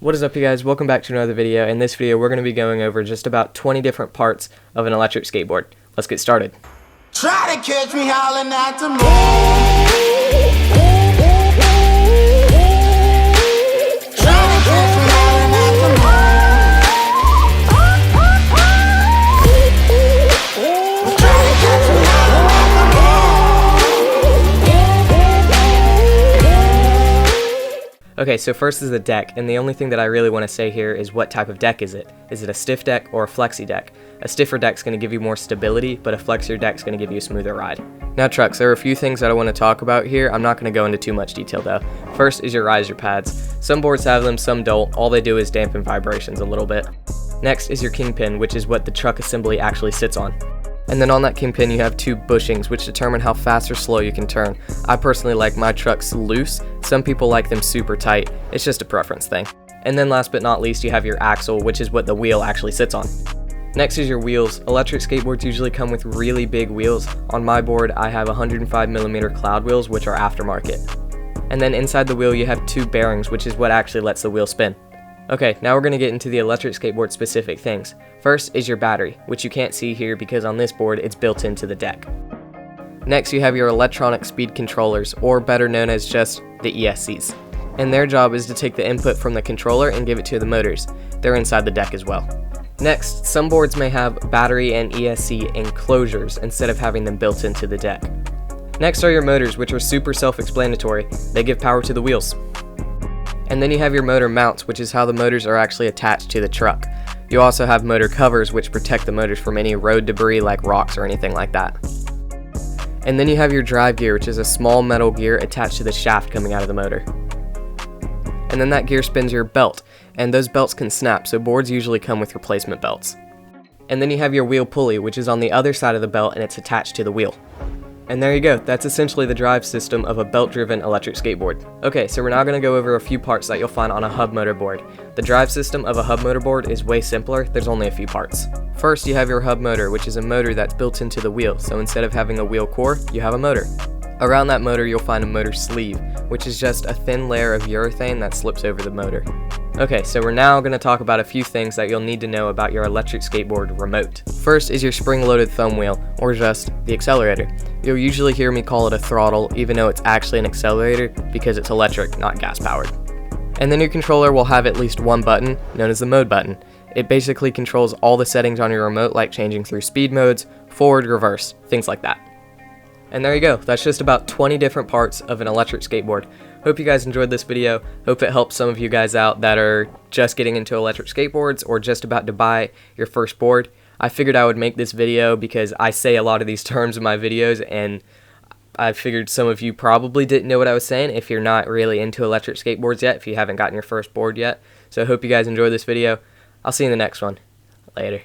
What is up, you guys? Welcome back to another video. In this video, we're going to be going over just about 20 different parts of an electric skateboard. Let's get started. Try to catch me howling at the moon. Okay, so first is the deck, and the only thing that I really want to say here is what type of deck is it? Is it a stiff deck or a flexi deck? A stiffer deck is going to give you more stability, but a flexier deck is going to give you a smoother ride. Now trucks, there are a few things that I want to talk about here. I'm not going to go into too much detail though. First is your riser pads. Some boards have them, some don't. All they do is dampen vibrations a little bit. Next is your kingpin, which is what the truck assembly actually sits on. And then on that kingpin you have two bushings, which determine how fast or slow you can turn. I personally like my trucks loose, some people like them super tight. It's just a preference thing. And then last but not least, you have your axle, which is what the wheel actually sits on. Next is your wheels. Electric skateboards usually come with really big wheels. On my board I have 105mm cloud wheels, which are aftermarket. And then inside the wheel you have two bearings, which is what actually lets the wheel spin. Okay, now we're going to get into the electric skateboard specific things. First is your battery, which you can't see here because on this board it's built into the deck. Next you have your electronic speed controllers, or better known as just the ESCs. And their job is to take the input from the controller and give it to the motors. They're inside the deck as well. Next, some boards may have battery and ESC enclosures instead of having them built into the deck. Next are your motors, which are super self-explanatory. They give power to the wheels. And then you have your motor mounts, which is how the motors are actually attached to the truck. You also have motor covers, which protect the motors from any road debris like rocks or anything like that. And then you have your drive gear, which is a small metal gear attached to the shaft coming out of the motor. And then that gear spins your belt, and those belts can snap, so boards usually come with replacement belts. And then you have your wheel pulley, which is on the other side of the belt and it's attached to the wheel. And there you go, that's essentially the drive system of a belt-driven electric skateboard. Okay, so we're now going to go over a few parts that you'll find on a hub motor board. The drive system of a hub motor board is way simpler, there's only a few parts. First, you have your hub motor, which is a motor that's built into the wheel, so instead of having a wheel core, you have a motor. Around that motor, you'll find a motor sleeve, which is just a thin layer of urethane that slips over the motor. Okay, so we're now going to talk about a few things that you'll need to know about your electric skateboard remote. First is your spring-loaded thumb wheel, or just the accelerator. You'll usually hear me call it a throttle, even though it's actually an accelerator, because it's electric, not gas-powered. And then your controller will have at least one button, known as the mode button. It basically controls all the settings on your remote, like changing through speed modes, forward, reverse, things like that. And there you go, that's just about 20 different parts of an electric skateboard. Hope you guys enjoyed this video. Hope it helps some of you guys out that are just getting into electric skateboards or just about to buy your first board. I figured I would make this video because I say a lot of these terms in my videos, and I figured some of you probably didn't know what I was saying if you're not really into electric skateboards yet, if you haven't gotten your first board yet. So I hope you guys enjoyed this video. I'll see you in the next one. Later.